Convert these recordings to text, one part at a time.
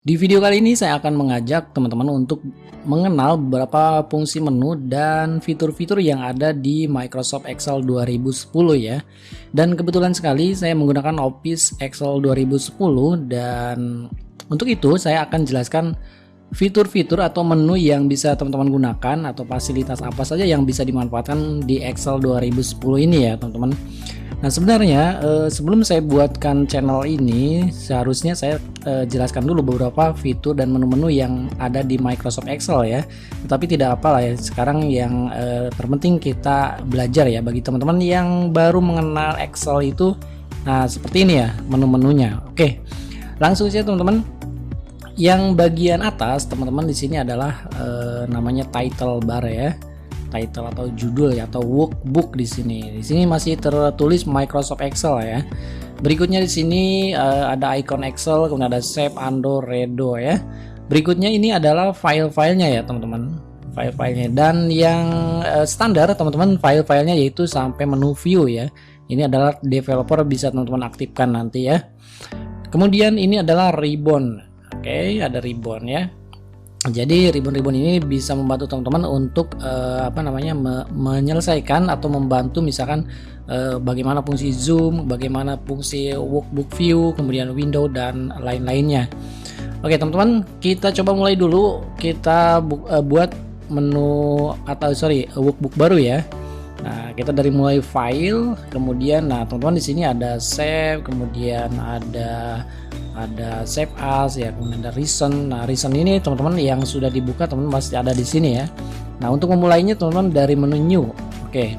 Di video kali ini saya akan mengajak teman-teman untuk mengenal beberapa fungsi menu dan fitur-fitur yang ada di Microsoft Excel 2010 ya. Dan kebetulan sekali saya menggunakan Office Excel 2010 dan untuk itu saya akan jelaskan fitur-fitur atau menu yang bisa teman-teman gunakan atau fasilitas apa saja yang bisa dimanfaatkan di Excel 2010 ini ya teman-teman. Nah sebenarnya sebelum saya buatkan channel ini seharusnya saya jelaskan dulu beberapa fitur dan menu-menu yang ada di Microsoft Excel ya. Tetapi tidak apa lah ya, sekarang yang terpenting kita belajar ya bagi teman-teman yang baru mengenal Excel itu. Nah seperti ini ya menu-menunya. Oke, langsung saja teman-teman. Yang bagian atas teman-teman di sini adalah namanya title bar ya. Title atau judul ya atau workbook di sini. Di sini masih tertulis Microsoft Excel ya. Berikutnya di sini ada icon Excel, kemudian ada Save, Undo, Redo ya. Berikutnya ini adalah file-filenya ya teman-teman. File-filenya dan yang standar teman-teman file-filenya yaitu sampai menu view ya. Ini adalah developer bisa teman-teman aktifkan nanti ya. Kemudian ini adalah ribbon. Oke, ada ribbon ya. Jadi ribbon-ribbon ini bisa membantu teman-teman untuk menyelesaikan atau membantu misalkan bagaimana fungsi zoom, bagaimana fungsi workbook view, kemudian window dan lain-lainnya. Oke teman-teman, kita coba mulai dulu. Kita buat menu atau workbook baru ya. Nah, kita dari mulai file, kemudian teman-teman di sini ada save, kemudian ada save as ya, kemudian ada recent. Nah, recent ini teman-teman yang sudah dibuka teman-teman pasti ada di sini ya. Nah, untuk memulainya teman-teman dari menu new. Oke.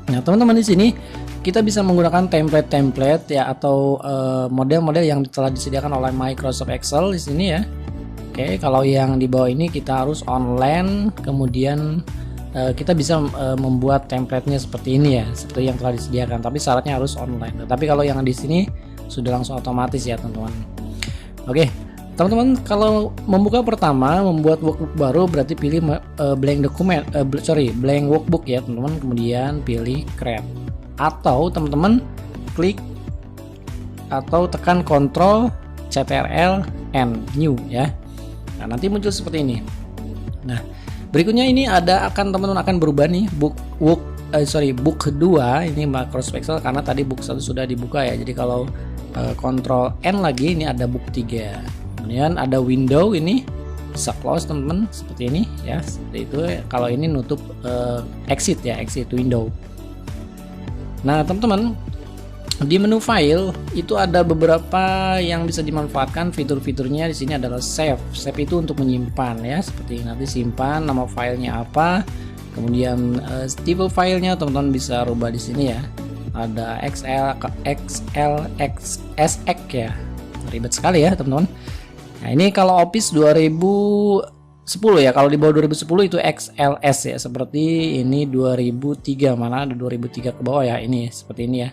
Nah, teman-teman di sini kita bisa menggunakan template ya atau model-model yang telah disediakan oleh Microsoft Excel di sini ya. Oke, kalau yang di bawah ini kita harus online, kemudian kita bisa membuat template-nya seperti ini ya, seperti yang telah disediakan, tapi syaratnya harus online. Tapi kalau yang di sini sudah langsung otomatis ya teman-teman. Oke teman-teman, kalau membuka pertama membuat workbook baru berarti pilih blank workbook ya teman-teman, kemudian pilih create atau teman-teman klik atau tekan Ctrl Ctrl N new ya. Nah nanti muncul seperti ini. Nah berikutnya ini teman-teman akan berubah nih book 2 ini Microsoft Excel karena tadi book 1 sudah dibuka ya. Jadi kalau Ctrl N lagi ini ada book 3. Kemudian ada window, ini bisa close teman-teman seperti ini ya, seperti itu. Kalau ini nutup exit ya, exit window. Nah teman-teman, di menu file itu ada beberapa yang bisa dimanfaatkan fitur-fiturnya. Di sini adalah save. Save itu untuk menyimpan ya, seperti nanti simpan nama filenya apa. Kemudian tipe filenya teman-teman bisa rubah di sini ya. Ada SX ya, ribet sekali ya teman-teman. Nah ini kalau Office 2010 ya, kalau di bawah 2010 itu XLS ya, seperti ini 2003, mana ada 2003 ke bawah ya, ini seperti ini ya,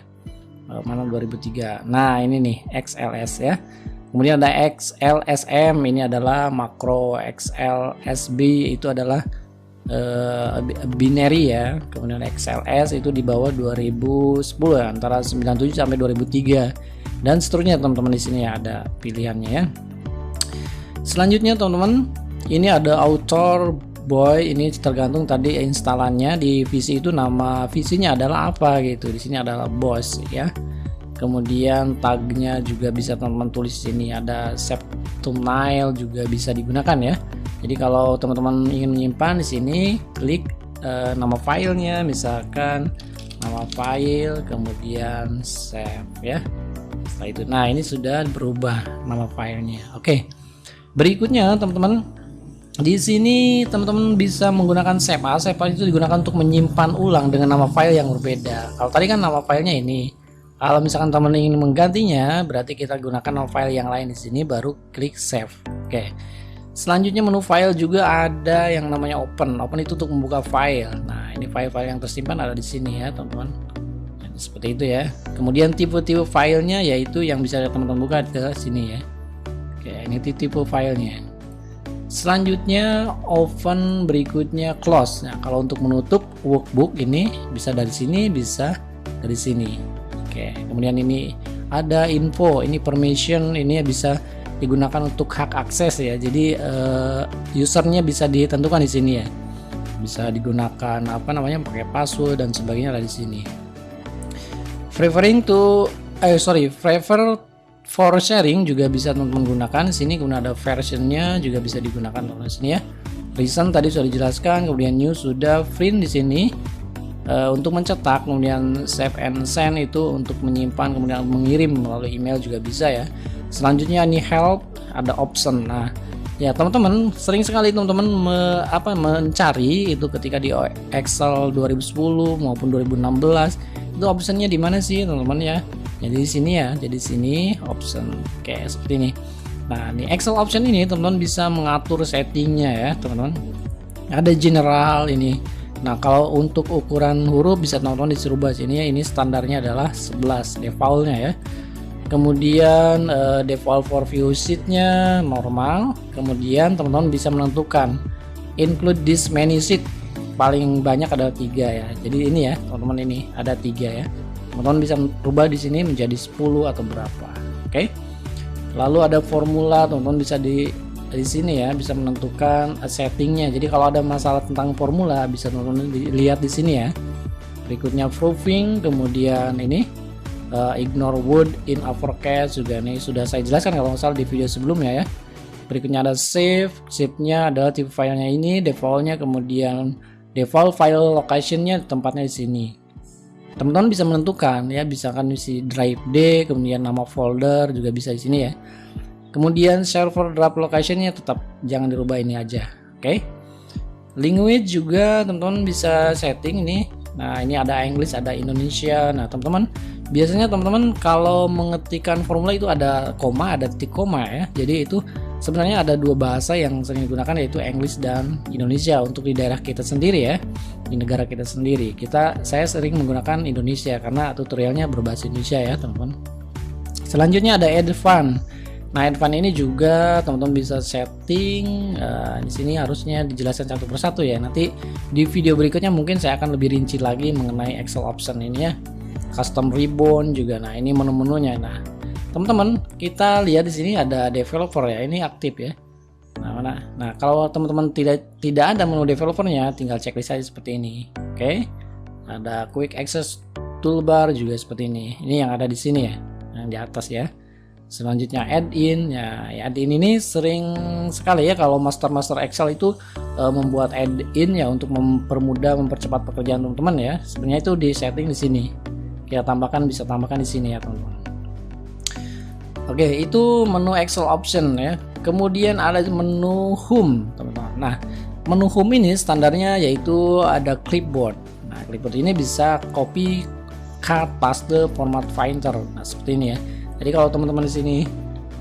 mana 2003. Nah ini nih XLS ya. Kemudian ada XLSM, ini adalah makro. XLSB itu adalah binary ya. Kemudian XLS itu di bawah 2010 ya, antara 97 sampai 2003 dan seterusnya teman-teman. Di sini ya ada pilihannya ya. Selanjutnya teman-teman, ini ada author boy, ini tergantung tadi instalannya di VC itu, nama VC-nya adalah apa gitu. Di sini adalah boss ya. Kemudian tagnya juga bisa teman-teman tulis di sini, ada save thumbnail juga bisa digunakan ya. Jadi kalau teman-teman ingin menyimpan di sini, klik nama filenya, misalkan nama file, kemudian save ya. Setelah itu, nah ini sudah berubah nama filenya. Oke. Berikutnya teman-teman, di sini teman-teman bisa menggunakan save as. Save as itu digunakan untuk menyimpan ulang dengan nama file yang berbeda. Kalau tadi kan nama filenya ini. Kalau misalkan teman-teman ingin menggantinya, berarti kita gunakan nama file yang lain di sini, baru klik save. Oke. Selanjutnya menu file juga ada yang namanya open. Open itu untuk membuka file. Nah, ini file-file yang tersimpan ada di sini ya, teman-teman. Nah, seperti itu ya. Kemudian tipe-tipe filenya yaitu yang bisa teman-teman buka ke sini ya. Oke, ini tipe filenya. Selanjutnya open, berikutnya close. Nah, kalau untuk menutup workbook ini bisa dari sini, bisa dari sini. Oke, kemudian ini ada info, ini permission, ini bisa digunakan untuk hak akses ya. Jadi usernya bisa ditentukan di sini ya. Bisa digunakan apa namanya pakai password dan sebagainya ada di sini. Prefer for sharing juga bisa teman-teman gunakan. Sini kemudian ada versionnya juga bisa digunakan di sini ya. Recent tadi sudah dijelaskan, kemudian new sudah, print di sini untuk mencetak, kemudian save and send itu untuk menyimpan, kemudian mengirim melalui email juga bisa ya. Selanjutnya ini help, ada option. Nah ya teman-teman, sering sekali teman-teman mencari itu ketika di Excel 2010 maupun 2016 itu optionnya di mana sih teman-teman ya. Jadi di sini ya, jadi sini option kayak seperti ini. Nah di Excel option ini teman-teman bisa mengatur settingnya ya teman-teman. Ada general ini. Nah kalau untuk ukuran huruf bisa teman-teman disuruh rubah sini ya. Ini standarnya adalah 11 defaultnya ya. Kemudian default for view sheet-nya normal. Kemudian teman-teman bisa menentukan include this many sheet, paling banyak ada 3 ya. Jadi ini ya teman-teman, ini ada 3 ya. Teman-teman bisa rubah di sini menjadi 10 atau berapa. Oke. Lalu ada formula, teman-teman bisa di sini ya, bisa menentukan settingnya. Jadi kalau ada masalah tentang formula bisa teman-teman lihat di sini ya. Berikutnya proving, kemudian ini ignore word in uppercase juga nih sudah saya jelaskan kalau nggak salah di video sebelumnya ya. Berikutnya ada save-nya adalah tipe filenya ini, defaultnya, kemudian default file locationnya tempatnya di sini. Teman-teman bisa menentukan ya, bisa kan isi drive D, kemudian nama folder juga bisa di sini ya. Kemudian server draft locationnya tetap jangan dirubah, ini aja. Oke. Language juga teman-teman bisa setting ini. Nah ini ada English, ada Indonesia. Nah teman-teman biasanya teman-teman kalau mengetikkan formula itu ada koma, ada titik koma ya. Jadi itu sebenarnya ada 2 bahasa yang sering digunakan, yaitu English dan Indonesia untuk di daerah kita sendiri ya, di negara kita sendiri. Saya sering menggunakan Indonesia karena tutorialnya berbahasa Indonesia ya teman-teman. Selanjutnya ada advance. Nah advance ini juga teman-teman bisa setting. Di sini harusnya dijelaskan satu persatu ya. Nanti di video berikutnya mungkin saya akan lebih rinci lagi mengenai Excel option ini ya. Custom ribbon juga. Nah ini menu-menunya. Nah teman-teman kita lihat di sini ada developer ya, ini aktif ya. Nah kalau teman-teman tidak ada menu developernya, tinggal checklist saja seperti ini. Oke. Ada quick access toolbar juga seperti ini. Ini yang ada di sini ya, yang di atas ya. Selanjutnya add-in ya, add-in ini sering sekali ya kalau master Excel itu membuat add-in ya untuk mempercepat pekerjaan teman-teman ya. Sebenarnya itu di setting di sini. Kita bisa tambahkan di sini ya teman-teman. Oke, itu menu Excel option ya. Kemudian ada menu home teman-teman. Nah menu home ini standarnya yaitu ada clipboard. Nah clipboard ini bisa copy, cut, paste, format finder. Nah seperti ini ya. Jadi kalau teman-teman di sini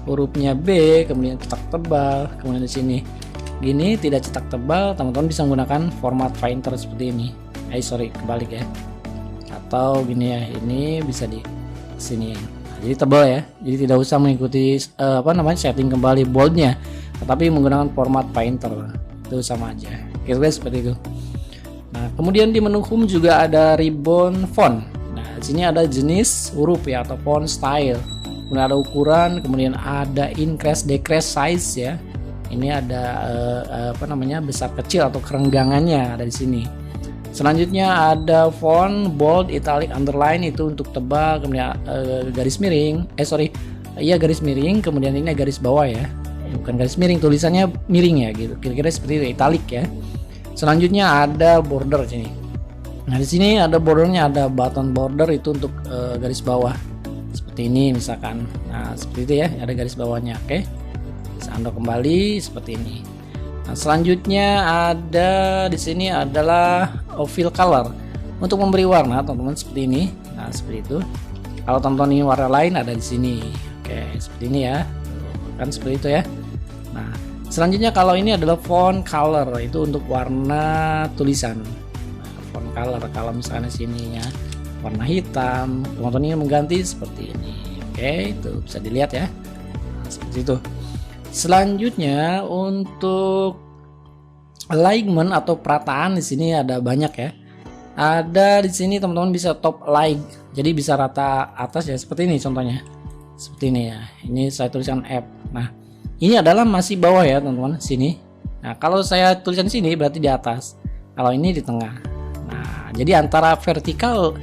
hurufnya B, kemudian cetak tebal, kemudian di sini gini tidak cetak tebal, teman-teman bisa menggunakan format finder seperti ini. Kebalik ya. Atau gini ya, ini bisa di sini. Nah, jadi tebal ya. Jadi tidak usah mengikuti setting kembali boldnya, tetapi menggunakan format finder. Itu sama aja. Kira-kira seperti itu. Nah, kemudian di menu home juga ada ribbon font. Nah, di sini ada jenis huruf ya atau font style. Kemudian ada ukuran, kemudian ada increase decrease size ya. Ini ada besar kecil atau kerenggangannya ada di sini. Selanjutnya ada font bold, italic, underline itu untuk tebal, kemudian garis miring. Garis miring, kemudian ini garis bawah ya. Bukan garis miring, tulisannya miring ya gitu. Kira-kira seperti itu, italic ya. Selanjutnya ada border sini. Nah, di sini ada bordernya, ada button border itu untuk garis bawah. Seperti ini misalkan. Nah seperti itu ya, ada garis bawahnya. Oke, bisa Anda kembali seperti ini. Nah selanjutnya ada di sini adalah fill color untuk memberi warna teman-teman seperti ini. Nah seperti itu. Kalau teman-teman ini warna lain ada di sini. Oke, seperti ini ya, kan seperti itu ya. Nah selanjutnya kalau ini adalah font color, itu untuk warna tulisan. Nah, font color kalau misalnya sininya warna hitam, teman-teman ini mengganti seperti ini. Oke, itu bisa dilihat ya. Nah, seperti itu. Selanjutnya untuk alignment atau perataan di sini ada banyak ya. Ada di sini teman-teman bisa top like. Jadi bisa rata atas ya seperti ini contohnya. seperti ini ya. Ini saya tuliskan F. Nah, ini adalah masih bawah ya teman-teman, sini. Nah, kalau saya tuliskan sini berarti di atas. Kalau ini di tengah. Nah, jadi antara vertikal,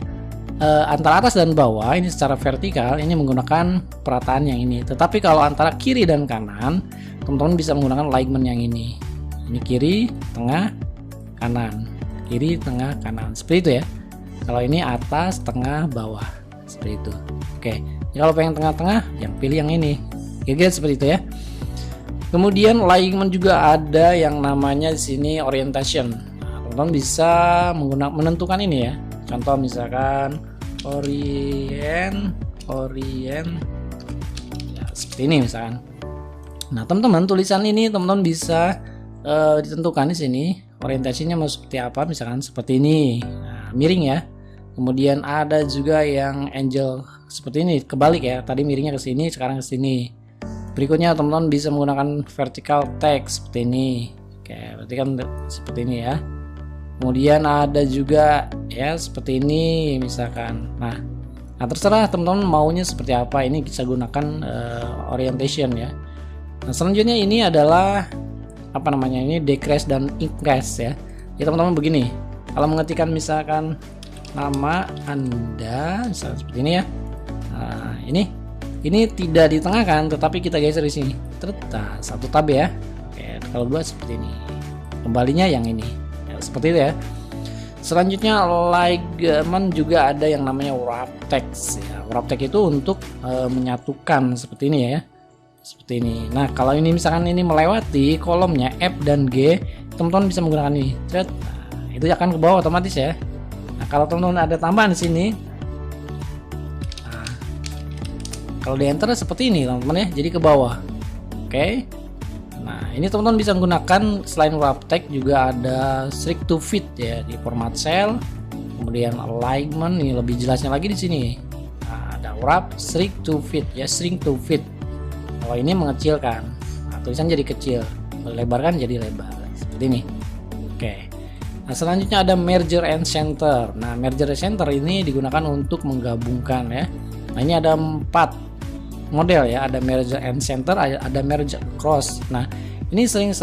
antara atas dan bawah ini secara vertikal ini menggunakan perataan yang ini. Tetapi kalau antara kiri dan kanan, teman-teman bisa menggunakan alignment yang ini. Ini kiri, tengah, kanan. Kiri, tengah, kanan. Seperti itu ya. Kalau ini atas, tengah, bawah. Seperti itu. Oke. Kalau pengen tengah-tengah, yang pilih yang ini. Kira-kira seperti itu ya. Kemudian alignment juga ada yang namanya di sini orientation. Nah, teman-teman bisa menentukan ini ya. Contoh misalkan orient ya, seperti ini misalkan. Nah, teman-teman tulisan ini teman-teman bisa ditentukan di sini orientasinya mau seperti apa, misalkan seperti ini. Nah, miring ya. Kemudian ada juga yang angel seperti ini, kebalik ya. Tadi miringnya ke sini, sekarang ke sini. Berikutnya teman-teman bisa menggunakan vertical text seperti ini. Oke, berarti kan seperti ini ya. Kemudian ada juga ya seperti ini misalkan. Nah, terserah teman-teman maunya seperti apa. Ini bisa gunakan orientation ya. Nah, selanjutnya ini adalah apa namanya, ini decrease dan increase ya. Jadi teman-teman begini, kalau mengetikkan misalkan nama Anda misalkan seperti ini ya. Nah, ini tidak di tengah kan, tetapi kita geser di sini. Nah, satu tab ya. Oke, kalau dua seperti ini. Kembalinya yang ini. Ya, seperti itu ya. Selanjutnya alignment juga ada yang namanya wrap text ya. Wrap text itu untuk menyatukan seperti ini ya. Seperti ini. Nah, kalau ini misalkan ini melewati kolomnya F dan G, teman-teman bisa menggunakan ini. Nah, itu akan ke bawah otomatis ya. Nah, kalau teman-teman ada tambahan di sini, nah, kalau di enter seperti ini teman-teman ya, jadi ke bawah. Oke. Nah, ini teman-teman bisa menggunakan selain wrap text juga ada shrink to fit ya di format cell. Kemudian alignment ini lebih jelasnya lagi di sini. Nah, ada wrap, shrink to fit ya, shrink to fit. Kalau ini mengecilkan, nah, tulisan jadi kecil, melebarkan jadi lebar, seperti ini. Oke. Nah, selanjutnya ada merger and center. Nah, merger and center ini digunakan untuk menggabungkan ya. Nah, ini ada 4 model ya, ada merger and center, ada merge cross. Nah, ini sering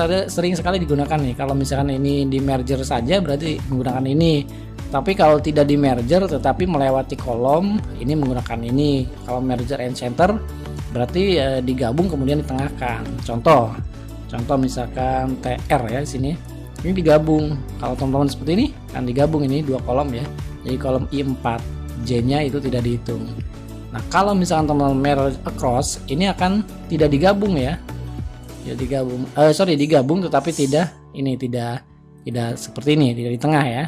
sekali digunakan nih. Kalau misalkan ini di merger saja berarti menggunakan ini. Tapi kalau tidak di merger tetapi melewati kolom, ini menggunakan ini. Kalau merger and center berarti digabung kemudian ditengahkan. Contoh misalkan TR ya di sini. Ini digabung. Kalau teman-teman seperti ini kan digabung, ini 2 kolom ya. Jadi kolom I4, J-nya itu tidak dihitung. Nah, kalau misalkan teman-teman merge across, ini akan tidak digabung ya. Ya digabung. Digabung tetapi tidak seperti ini, tidak di tengah ya.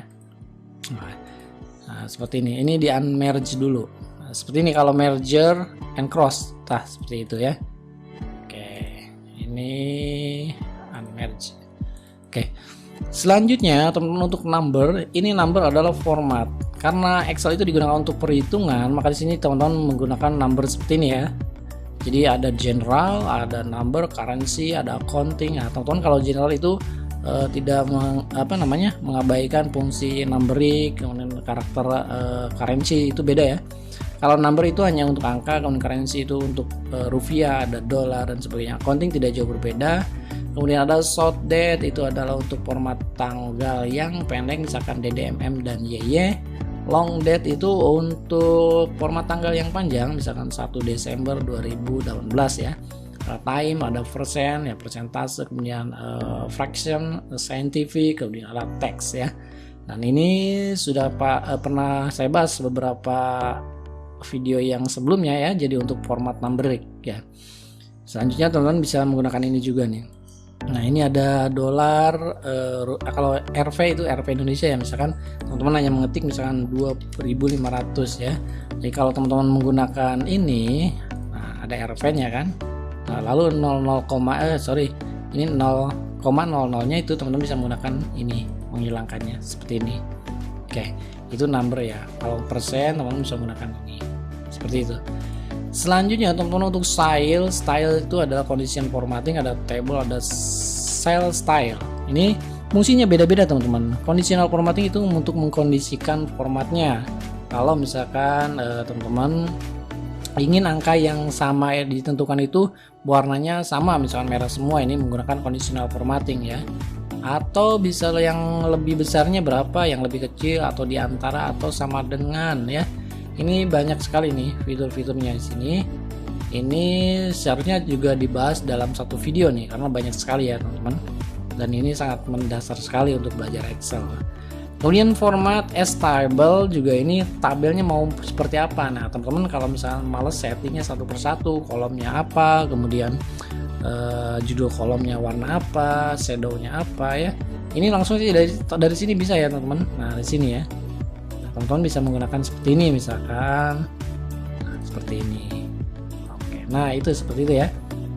Nah, seperti ini. Ini di unmerge dulu. Nah, seperti ini kalau merger and cross. Nah, seperti itu ya. Oke. Ini unmerge. Oke. Selanjutnya teman-teman untuk number, ini number adalah format. Karena Excel itu digunakan untuk perhitungan, maka di sini teman-teman menggunakan number seperti ini ya. Jadi ada general, ada number, currency, ada accounting. Nah, teman-teman kalau general itu tidak mengabaikan fungsi numbering, kemudian karakter currency itu beda ya. Kalau number itu hanya untuk angka, kemudian currency itu untuk rupiah, ada dolar dan sebagainya. Accounting tidak jauh berbeda. Kemudian ada short date, itu adalah untuk format tanggal yang pendek, misalkan DDMM dan YY. Long date itu untuk format tanggal yang panjang, misalkan 1 Desember 2018 ya. Time ada persen ya, persentase, kemudian fraction, scientific, kemudian ada text ya. Dan ini sudah pernah saya bahas beberapa video yang sebelumnya ya, jadi untuk format numbering ya. Selanjutnya teman-teman bisa menggunakan ini juga nih. Nah, ini ada dolar, kalau RV itu RV Indonesia ya, misalkan teman-teman hanya mengetik misalkan 2.500 ya. Jadi kalau teman-teman menggunakan ini, nah ada RV-nya kan. Nah, lalu ini 0,00-nya itu teman-teman bisa menggunakan ini, menghilangkannya seperti ini. Oke, itu number ya. Kalau persen teman-teman bisa menggunakan ini. Seperti itu. Selanjutnya teman-teman untuk style itu adalah condition formatting, ada table, ada cell style. Ini fungsinya beda-beda teman-teman. Conditional formatting itu untuk mengkondisikan formatnya. Kalau misalkan teman-teman ingin angka yang sama ditentukan itu warnanya sama, misalkan merah semua, ini menggunakan conditional formatting ya. Atau bisa yang lebih besarnya berapa, yang lebih kecil, atau di antara, atau sama dengan ya. Ini banyak sekali nih fitur-fiturnya di sini. Ini seharusnya juga dibahas dalam satu video nih, karena banyak sekali ya teman-teman. Dan ini sangat mendasar sekali untuk belajar Excel. Kemudian format as table juga, ini tabelnya mau seperti apa. Nah teman-teman kalau misalnya males settingnya satu persatu, kolomnya apa, kemudian judul kolomnya warna apa, shadownya apa ya. Ini langsung sih dari sini bisa ya teman-teman. Nah di sini ya, teman-teman bisa menggunakan seperti ini misalkan, seperti ini. Oke, nah itu seperti itu ya.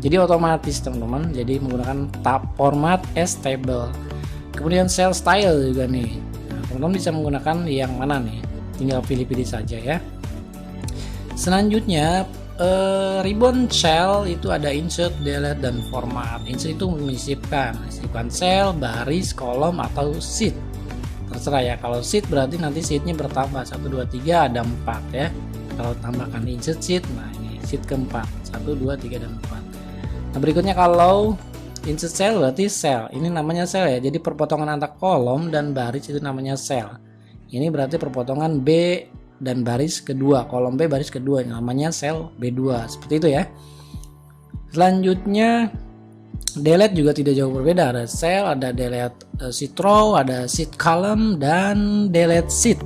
Jadi otomatis teman-teman, jadi menggunakan tab format as table. Kemudian cell style juga nih. Nah, teman-teman bisa menggunakan yang mana nih? Tinggal pilih-pilih saja ya. Selanjutnya ribbon cell itu ada insert, delete, dan format. Insert itu menyisipkan sel, baris, kolom, atau sheet. Terserah ya. Kalau sheet berarti nanti sheetnya bertambah 1, 2, 3 ada 4 ya. Kalau tambahkan insert sheet, nah ini sheet keempat, 1, 2, 3, dan 4. Nah berikutnya kalau insert cell berarti cell. Ini namanya cell ya. Jadi perpotongan antara kolom dan baris itu namanya cell. Ini berarti perpotongan B dan baris kedua, kolom B baris kedua, namanya sel B2, seperti itu ya. Selanjutnya delete juga tidak jauh berbeda, ada cell, ada delete sheet row, ada sheet column, dan delete sheet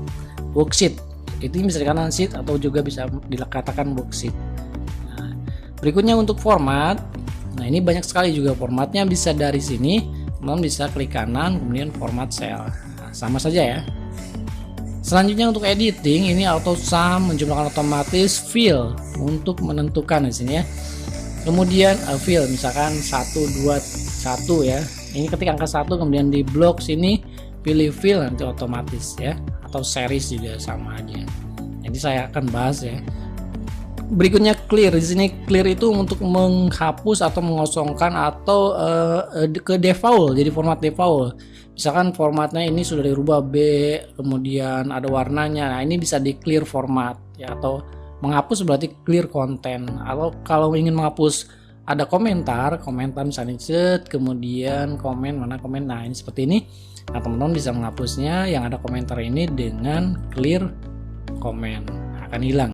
worksheet. Itu bisa dikatakan sheet atau juga bisa dikatakan worksheet. Nah, berikutnya untuk format. Nah ini banyak sekali juga formatnya, bisa dari sini teman bisa klik kanan kemudian format cell. Nah, sama saja ya. Selanjutnya untuk editing, ini auto sum menjumlahkan otomatis, fill untuk menentukan di sini ya. Kemudian fill misalkan 1, 2, 1 ya. Ini ketik angka 1 kemudian di blok sini pilih fill, nanti otomatis ya. Atau series juga sama aja. Jadi saya akan bahas ya. Berikutnya clear. Di sini clear itu untuk menghapus atau mengosongkan atau ke default, jadi format default. Misalkan formatnya ini sudah dirubah B, kemudian ada warnanya. Nah, ini bisa di clear format ya, atau menghapus berarti clear content. Atau kalau ingin menghapus ada komentar misalnya set, kemudian komen, mana komen. Nah, ini seperti ini. Nah, teman-teman bisa menghapusnya yang ada komentar ini dengan clear comment. Akan hilang.